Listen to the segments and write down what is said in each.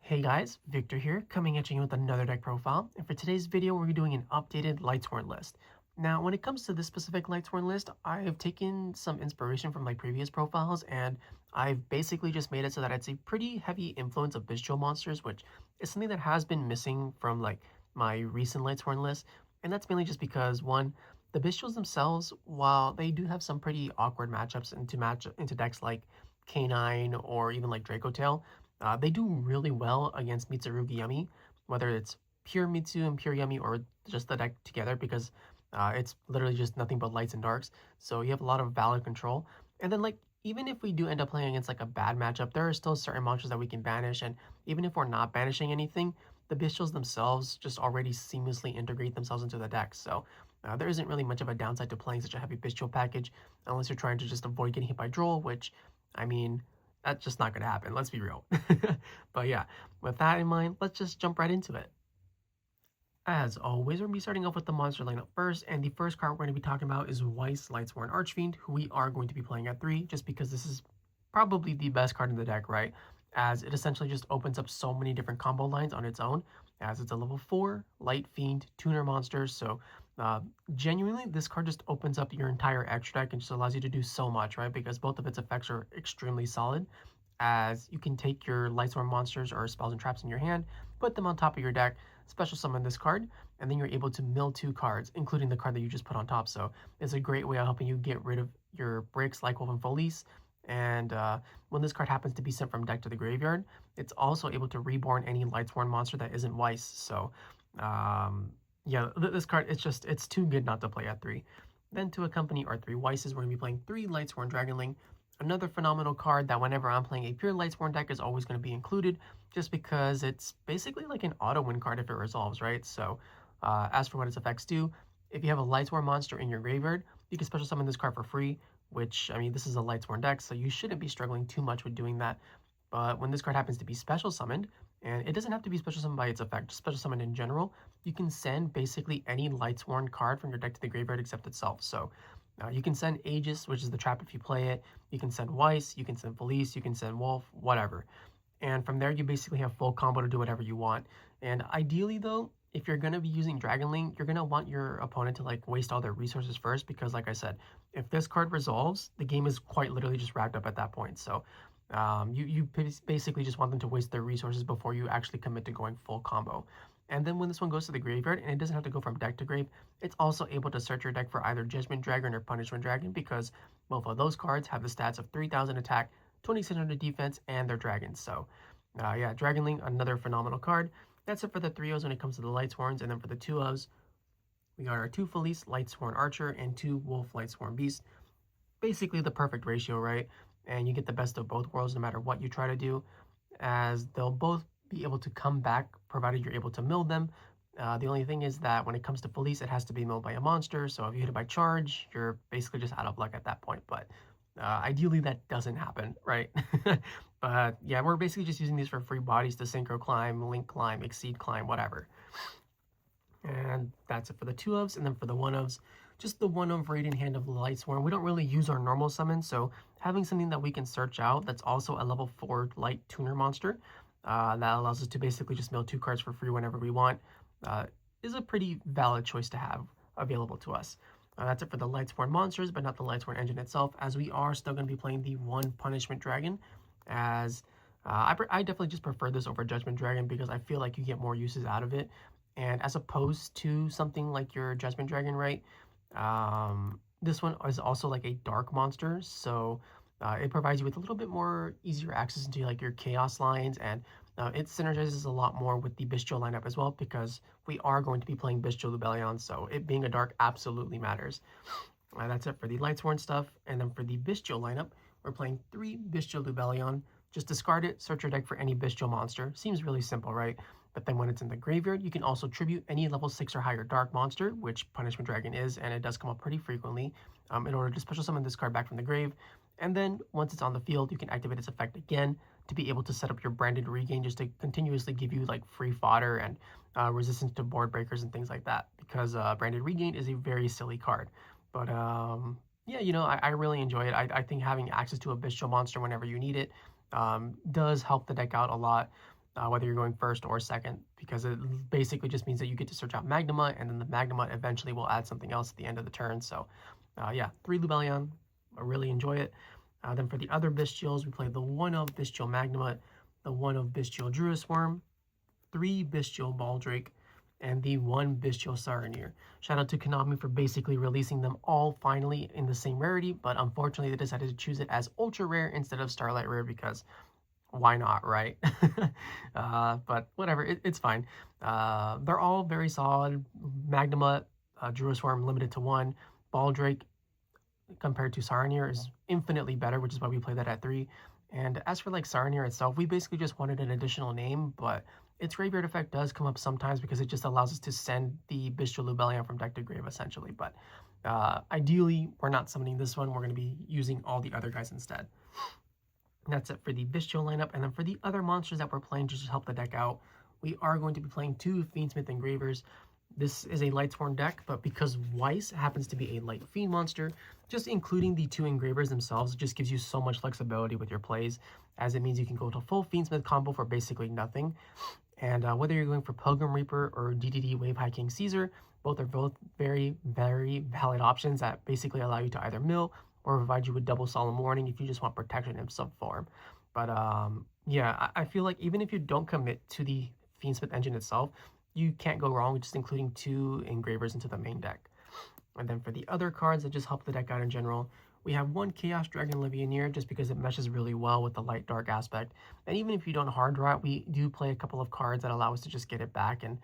Hey guys, Victor here, coming at you with another deck profile, and for today's video we're doing an updated Lightsworn list. Now when it comes to this specific Lightsworn list, I've taken some inspiration from my previous profiles, and I've basically just made it so that it's a pretty heavy influence of bestial monsters, which is something that has been missing from like my recent Lightsworn list, and that's mainly just because one, the bestials themselves, while they do have some pretty awkward matchups into decks like K9 or even like Draco Tail, they do really well against Mitsurugi Yumi, whether it's pure Mitsu and pure Yumi or just the deck together, because it's literally just nothing but lights and darks. So you have a lot of valid control. And then like even if we do end up playing against like a bad matchup, there are still certain monsters that we can banish. And even if we're not banishing anything, the bestials themselves just already seamlessly integrate themselves into the deck. So there isn't really much of a downside to playing such a heavy bestial package, unless you're trying to just avoid getting hit by Droll, which, I mean, that's just not going to happen. Let's be real. But yeah, with that in mind, let's just jump right into it. As always, we're going to be starting off with the monster lineup first, and the first card we're going to be talking about is Weiss, Lightsworn Archfiend, who we are going to be playing at 3, just because this is probably the best card in the deck, right? As it essentially just opens up so many different combo lines on its own, as it's a level 4 light fiend tuner monster. So genuinely, this card just opens up your entire extra deck and just allows you to do so much, right? Because both of its effects are extremely solid, as you can take your Lightsworn monsters or spells and traps in your hand, put them on top of your deck, special summon this card, and then you're able to mill 2 cards, including the card that you just put on top. So it's a great way of helping you get rid of your bricks like Wulf and Felis. And when this card happens to be sent from deck to the graveyard, it's also able to reborn any Lightsworn monster that isn't Weiss. So yeah, this card, it's too good not to play at 3. Then to accompany our 3 Weisses, we're going to be playing 3 Lightsworn Dragonling. Another phenomenal card that whenever I'm playing a pure Lightsworn deck is always going to be included, just because it's basically like an auto win card if it resolves, right? So as for what its effects do, if you have a Lightsworn monster in your graveyard, you can special summon this card for free, which, I mean, this is a Lightsworn deck, so you shouldn't be struggling too much with doing that. But when this card happens to be special summoned, and it doesn't have to be special summoned by its effect, just special summoned in general, you can send basically any Lightsworn card from your deck to the graveyard except itself. So you can send Aegis, which is the trap if you play it. You can send Weiss, you can send Felis, you can send Wulf, whatever. And from there, you basically have full combo to do whatever you want. And ideally, though, if you're going to be using Dragonling, you're going to want your opponent to like waste all their resources first, because like I said, if this card resolves, the game is quite literally just wrapped up at that point. So you basically just want them to waste their resources before you actually commit to going full combo. And then when this one goes to the graveyard, and it doesn't have to go from deck to grave, it's also able to search your deck for either Judgment Dragon or Punishment Dragon, because both of those cards have the stats of 3,000 attack, 2,600 defense, and they're dragons. So yeah, Dragonling, another phenomenal card. That's it for the 3-0s when it comes to the Lightsworns, and then for the 2-0s, we got our 2 Felis Lightsworn Archer and 2 Wulf Lightsworn Beast. Basically the perfect ratio, right? And you get the best of both worlds no matter what you try to do, as they'll both be able to come back provided you're able to mill them. The only thing is that when it comes to Felis, it has to be milled by a monster, so if you hit it by charge, you're basically just out of luck at that point. But ideally that doesn't happen, right? But yeah, we're basically just using these for free bodies to Synchro climb, Link climb, Exceed climb, whatever. And that's it for the 2-ofs. And then for the 1-ofs, just the 1-of Raiden, Hand of Lightsworn. We don't really use our normal summon, so having something that we can search out that's also a level 4 light tuner monster that allows us to basically just mill 2 cards for free whenever we want is a pretty valid choice to have available to us. That's it for the Lightsworn monsters, but not the Lightsworn engine itself, as we are still going to be playing the 1 Punishment Dragon, as I definitely just prefer this over Judgment Dragon, because I feel like you get more uses out of it. And as opposed to something like your Judgment Dragon, right, this one is also like a dark monster, so it provides you with a little bit more easier access into like your chaos lines, and it synergizes a lot more with the Bystial lineup as well, because we are going to be playing Bystial Lubellion, so it being a dark absolutely matters. That's it for the Lightsworn stuff. And then for the Bystial lineup, we're playing 3 Bystial Lubellion. Just discard it, search your deck for any Bystial monster. Seems really simple, right? But then when it's in the graveyard, you can also tribute any level 6 or higher dark monster, which Punishment Dragon is, and it does come up pretty frequently, in order to special summon this card back from the grave. And then once it's on the field, you can activate its effect again to be able to set up your Branded Regain, just to continuously give you like free fodder and resistance to board breakers and things like that, because Branded Regain is a very silly card. But yeah, you know, I really enjoy it. I think having access to a Bystial monster whenever you need it does help the deck out a lot. whether you're going first or second, because it basically just means that you get to search out Magnanhut, and then the Magnanhut eventually will add something else at the end of the turn. So yeah, 3 lubellion. I really enjoy it. Then for the other Bystials, we played the 1 of Bystial Magnanhut, the 1 of Bystial Druiswurm, 3 Bystial Baldrake, and the 1 Bystial Saronir. Shout out to Konami for basically releasing them all finally in the same rarity, but unfortunately they decided to choose it as ultra rare instead of Starlight rare because why not, right? But whatever, it's fine. They're all very solid. Magnanhut, Druiswurm limited to 1. Baldrake compared to Saronir is infinitely better, which is why we play that at 3. And as for like Saronir itself, we basically just wanted an additional name, but its graveyard effect does come up sometimes because it just allows us to send the Bystial lubellion from deck to grave essentially. But ideally, we're not summoning this one. We're going to be using all the other guys instead. And that's it for the Bystial lineup. And then for the other monsters that we're playing to just help the deck out, we are going to be playing 2 Fiendsmith engravers. This is a Lightsworn deck, but because Weiss happens to be a light fiend monster, just including the 2 engravers themselves just gives you so much flexibility with your plays, as it means you can go to full Fiendsmith combo for basically nothing. And whether you're going for Pilgrim Reaper or DDD Wave High King Caesar, both are very, very valid options that basically allow you to either mill or provide you with double Solemn Warning if you just want protection in some form. But yeah, I feel like even if you don't commit to the Fiendsmith engine itself, you can't go wrong with just including 2 engravers into the main deck. And then for the other cards that just help the deck out in general, we have 1 Chaos Dragon Levianeer just because it meshes really well with the light-dark aspect. And even if you don't hard draw it, we do play a couple of cards that allow us to just get it back and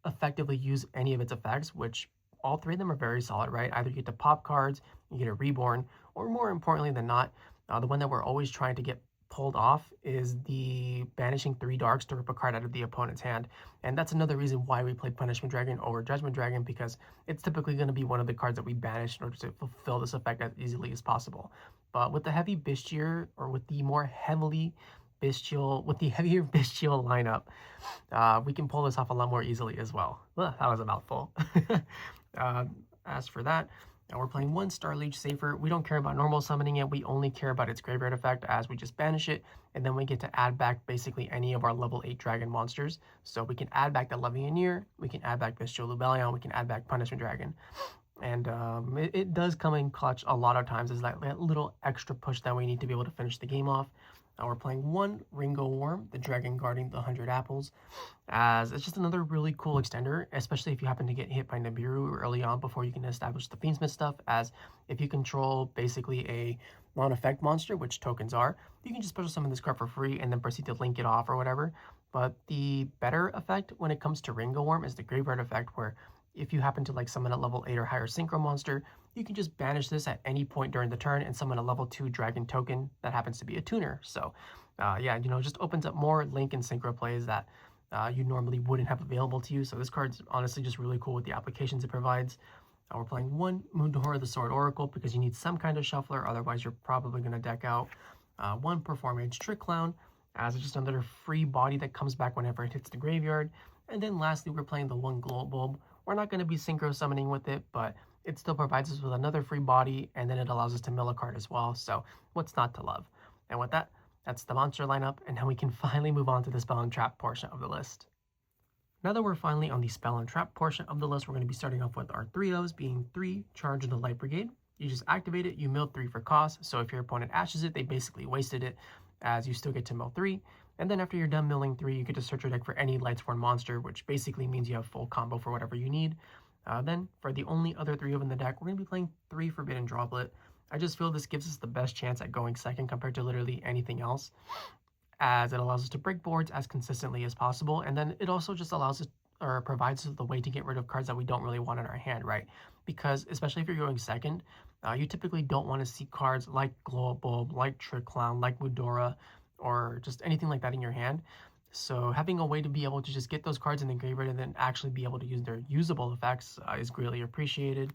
effectively use any of its effects, which all 3 of them are very solid, right? Either you get to pop cards, you get a reborn, or more importantly than not, the one that we're always trying to get pulled off is the banishing 3 darks to rip a card out of the opponent's hand. And that's another reason why we play Punishment Dragon over Judgment Dragon, because it's typically going to be one of the cards that we banish in order to fulfill this effect as easily as possible. But with the heavy Bystial, or with the more heavily Bystial, with the heavier Bystial lineup, we can pull this off a lot more easily as well. Ugh, that was a mouthful. As for that, now we're playing 1 Starliege seyfert. We don't care about normal summoning it. We only care about its graveyard effect, as we just banish it, and then we get to add back basically any of our level 8 dragon monsters. So we can add back the Levianeer, we can add back Bystial lubellion, we can add back Punishment Dragon. And it does come in clutch a lot of times as that little extra push that we need to be able to finish the game off. Now we're playing 1 Ringowurm, the dragon guarding the 100 apples, as it's just another really cool extender, especially if you happen to get hit by Nibiru early on before you can establish the Fiendsmith stuff, as if you control basically a non-effect monster, which tokens are, you can just special summon this card for free and then proceed to link it off or whatever. But the better effect when it comes to Ringowurm is the graveyard effect, where if you happen to like summon a level 8 or higher Synchro monster, you can just banish this at any point during the turn and summon a level 2 dragon token that happens to be a tuner. So yeah, you know, it just opens up more Link and Synchro plays that you normally wouldn't have available to you. So this card's honestly just really cool with the applications it provides. We're playing 1 Mudora the Sword Oracle because you need some kind of shuffler, otherwise you're probably going to deck out 1 Performage Trick Clown, as it's just another free body that comes back whenever it hits the graveyard. And then lastly, we're playing the 1 Glow Bulb. We're not going to be synchro summoning with it, but it still provides us with another free body, and then it allows us to mill a card as well. So what's not to love? And with that, that's the monster lineup, and now we can finally move on to the spell and trap portion of the list. Now that we're finally on the spell and trap portion of the list, we're going to be starting off with our 3-Os, being 3 Charge of the Light Brigade. You just activate it, you mill 3 for cost, so if your opponent ashes it, they basically wasted it, as you still get to mill 3. And then after you're done milling 3, you get to search your deck for any Lightsworn monster, which basically means you have full combo for whatever you need. Then, for the only other 3 of in the deck, we're going to be playing 3 Forbidden Droplet. I just feel this gives us the best chance at going second compared to literally anything else, as it allows us to break boards as consistently as possible, and then it also just allows us, or provides us the way to get rid of cards that we don't really want in our hand, right? Because, especially if you're going second, you typically don't want to see cards like Glow Bulb, like Trick Clown, like Mudora, or just anything like that in your hand. So having a way to be able to just get those cards in the graveyard and then actually be able to use their usable effects is greatly appreciated.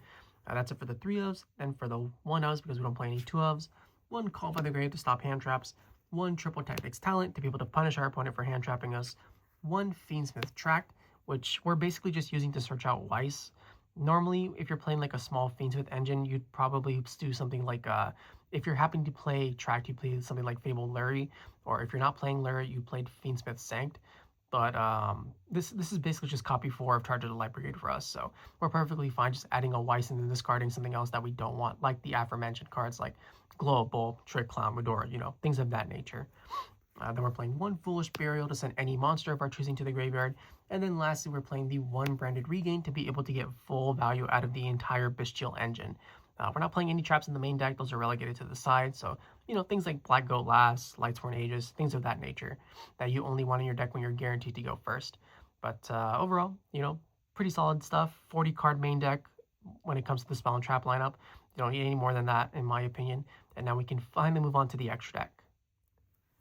That's it for the 3-Os. Then for the 1-Os, because we don't play any 2-Os, 1 Call by the Grave to stop hand traps, 1 Triple Tactics Talent to be able to punish our opponent for hand trapping us, 1 Fiendsmith Tract, which we're basically just using to search out Weiss. Normally, if you're playing like a small Fiendsmith engine, you'd probably do something like if you're happening to play Tract, you play something like Fable Larry, or if you're not playing Lyra, you played Fiendsmith Sanct. But this is basically just copy 4 of Charge of the Light Brigade for us, so we're perfectly fine just adding a Weiss and then discarding something else that we don't want, like the aforementioned cards like Glow Bull, Trick Clown, Mudora, you know, things of that nature. Then we're playing 1 Foolish Burial to send any monster of our choosing to the graveyard. And then lastly, we're playing the 1 Branded Regain to be able to get full value out of the entire Bystial engine. We're not playing any traps in the main deck. Those are relegated to the side. So, you know, things like Black Goat Last, Lightsworn Aegis, things of that nature that you only want in your deck when you're guaranteed to go first. But overall, you know, pretty solid stuff. 40 card main deck when it comes to the spell and trap lineup. You don't need any more than that, in my opinion. And now we can finally move on to the extra deck.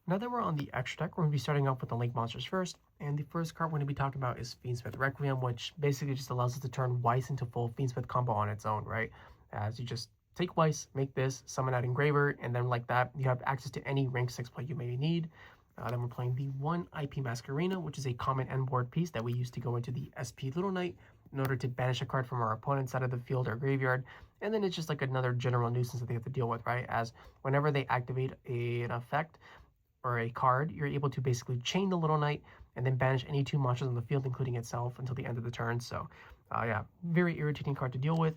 Now that we're on the extra deck, we're going to be starting off with the Link monsters first. And the first card we're going to be talking about is Fiendsmith Requiem, which basically just allows us to turn Weiss into full Fiendsmith combo on its own, right? As you just take Weiss, make this, summon that engraver, and then like that, you have access to any rank 6 play you may need. Then we're playing the 1 IP Masquerena, which is a common end board piece that we use to go into the SP Little Knight in order to banish a card from our opponent's side of the field or graveyard. And then it's just like another general nuisance that they have to deal with, right? As whenever they activate an effect or a card, you're able to basically chain the Little Knight and then banish any 2 monsters on the field, including itself, until the end of the turn. So, yeah, very irritating card to deal with.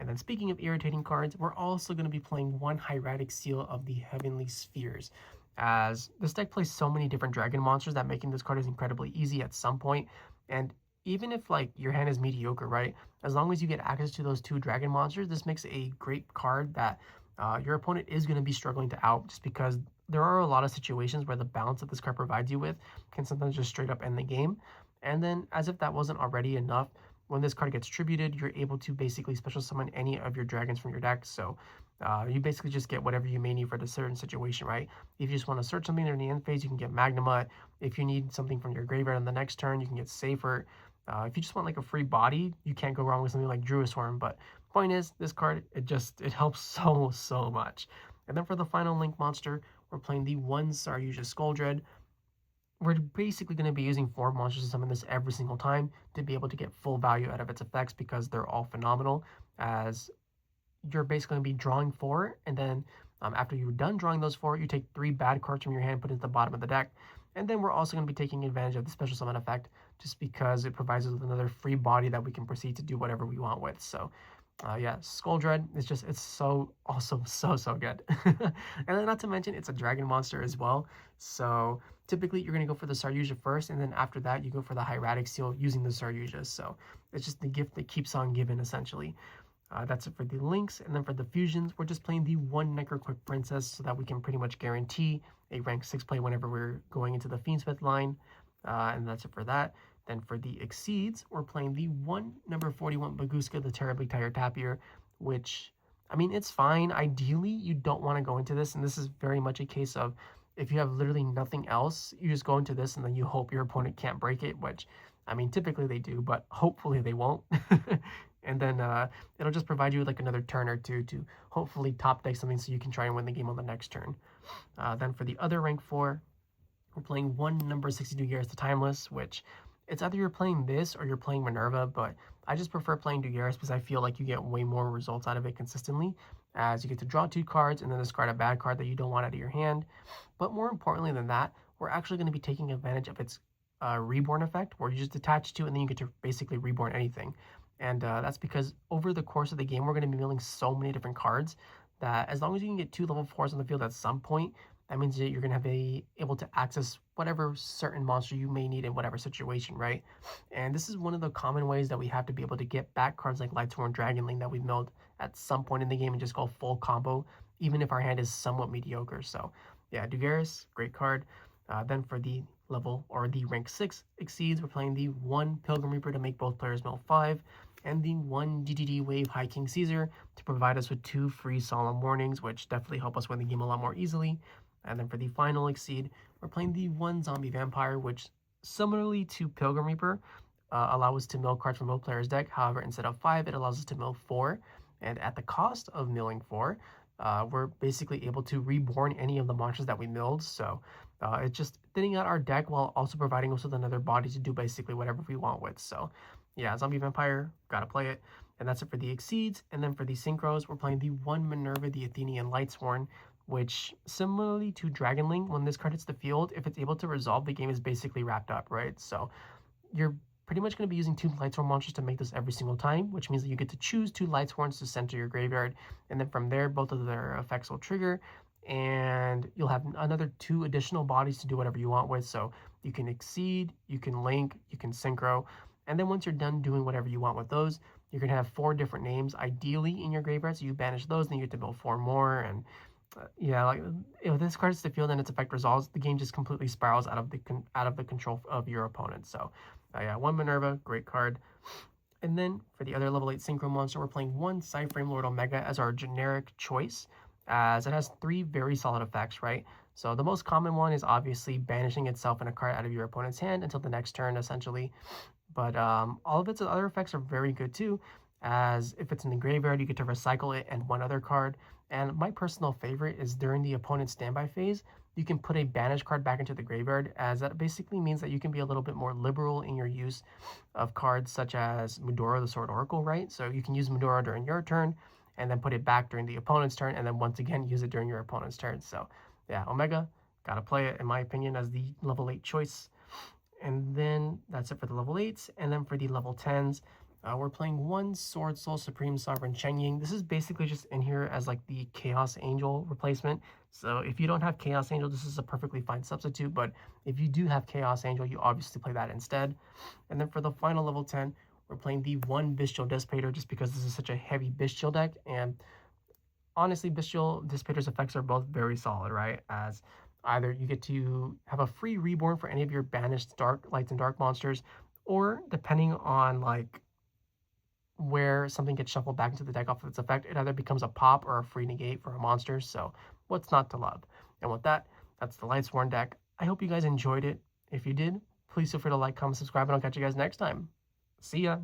And then speaking of irritating cards, we're also going to be playing 1 Hieratic Seal of the Heavenly Spheres, as this deck plays so many different dragon monsters that making this card is incredibly easy at some point. And even if like your hand is mediocre, right, as long as you get access to those 2 dragon monsters, this makes a great card that your opponent is going to be struggling to out, just because there are a lot of situations where the balance that this card provides you with can sometimes just straight up end the game. And then, as if that wasn't already enough, when this card gets tributed, you're able to basically special summon any of your dragons from your deck. So you basically just get whatever you may need for the certain situation, right? If you just want to search something during the end phase, you can get Magnanhut. If you need something from your graveyard on the next turn, you can get Seyfert. If you just want like a free body, you can't go wrong with something like Druiswurm. But point is, this card, it helps so much. And then for the final Link monster, we're playing the 1 Starliege Skuldred. We're basically going to be using 4 monsters to summon this every single time to be able to get full value out of its effects, because they're all phenomenal, as you're basically going to be drawing 4, and then after you're done drawing those 4, you take 3 bad cards from your hand, put it at the bottom of the deck. And then we're also going to be taking advantage of the special summon effect, just because it provides us with another free body that we can proceed to do whatever we want with. So yeah, Skuldred, it's so awesome, so good. And then not to mention, it's a dragon monster as well. So typically you're going to go for the Starliege first, and then after that you go for the Hieratic Seal using the Starliege. So it's just the gift that keeps on giving, essentially. That's it for the links. And then for the fusions, we're just playing the 1 Necroquick Princess so that we can pretty much guarantee a rank 6 play whenever we're going into the Fiendsmith line. And that's it for that. Then for the Exceeds, we're playing the 1 number 41 Baguska, the Terribly Tired Tapir, which, I mean, it's fine. Ideally, you don't want to go into this, and this is very much a case of if you have literally nothing else, you just go into this and then you hope your opponent can't break it, which, I mean, typically they do, but hopefully they won't. And then it'll just provide you with like another turn or two to hopefully top deck something so you can try and win the game on the next turn. Then for the other rank 4, we're playing 1 number 62 Dugaris the Timeless, which it's either you're playing this or you're playing Minerva, but I just prefer playing Dugaris because I feel like you get way more results out of it consistently, as you get to draw 2 cards and then discard a bad card that you don't want out of your hand. But more importantly than that, we're actually going to be taking advantage of its reborn effect, where you just attach 2 and then you get to basically reborn anything. And that's because over the course of the game, we're going to be milling so many different cards that as long as you can get 2 level 4s on the field at some point, that means that you're going to be able to access whatever certain monster you may need in whatever situation, right? And this is one of the common ways that we have to be able to get back cards like Lightsworn Dragonling that we've milled at some point in the game and just go full combo, even if our hand is somewhat mediocre. So yeah, Dugaris, great card. Then for the level or the rank 6 Exceeds, we're playing the 1 Pilgrim Reaper to make both players mill 5, and the 1 DDD Wave High King Caesar to provide us with 2 free Solemn Warnings, which definitely help us win the game a lot more easily. And then for the final Exceed, we're playing the 1 Zombie Vampire, which similarly to Pilgrim Reaper, allows us to mill cards from both players' deck. However, instead of 5, it allows us to mill 4. And at the cost of milling 4, we're basically able to reborn any of the monsters that we milled. So it's just thinning out our deck while also providing us with another body to do basically whatever we want with. So yeah, Zombie Vampire, gotta play it. And that's it for the Exceeds. And then for the Synchros, we're playing the 1 Minerva, the Athenian Lightsworn, which similarly to Dragonling, when this card hits the field, if it's able to resolve, the game is basically wrapped up, right? So you're pretty much going to be using 2 Lightsworn monsters to make this every single time, which means that you get to choose 2 Lightsworns to send to your graveyard, and then from there, both of their effects will trigger, and you'll have another 2 additional bodies to do whatever you want with. So you can exceed, you can link, you can synchro, and then once you're done doing whatever you want with those, you're going to have 4 different names ideally in your graveyard. So you banish those, then you get to build 4 more. And yeah, like if this card hits the field and its effect resolves, the game just completely spirals out of the control of your opponent. So yeah, 1 Minerva, great card. And then for the other level 8 Synchro monster, we're playing 1 Cyframe Lord Omega as our generic choice, as it has 3 very solid effects, right? So the most common one is obviously banishing itself and a card out of your opponent's hand until the next turn, essentially. But all of its other effects are very good too, as if it's in the graveyard, you get to recycle it and 1 other card. And my personal favorite is during the opponent's standby phase, you can put a banished card back into the graveyard, as that basically means that you can be a little bit more liberal in your use of cards such as Mudora the Sword Oracle, right? So you can use Mudora during your turn, and then put it back during the opponent's turn, and then once again use it during your opponent's turn. So yeah, Omega, gotta play it in my opinion as the level 8 choice. And then that's it for the level 8s. And then for the level 10s, we're playing 1 Sword Soul Supreme Sovereign Chengying. This is basically just in here as like the Chaos Angel replacement. So if you don't have Chaos Angel, this is a perfectly fine substitute. But if you do have Chaos Angel, you obviously play that instead. And then for the final level 10, we're playing the 1 Bystial Dissipator, just because this is such a heavy Bystial deck. And honestly, Bystial Dissipator's effects are both very solid, right? As either you get to have a free reborn for any of your banished lights and dark monsters, or depending on like where something gets shuffled back into the deck off of its effect, it either becomes a pop or a free negate for a monster. So what's not to love? And with that, that's the Lightsworn deck. I hope you guys enjoyed it. If you did, please feel free to like, comment, subscribe, and I'll catch you guys next time. See ya!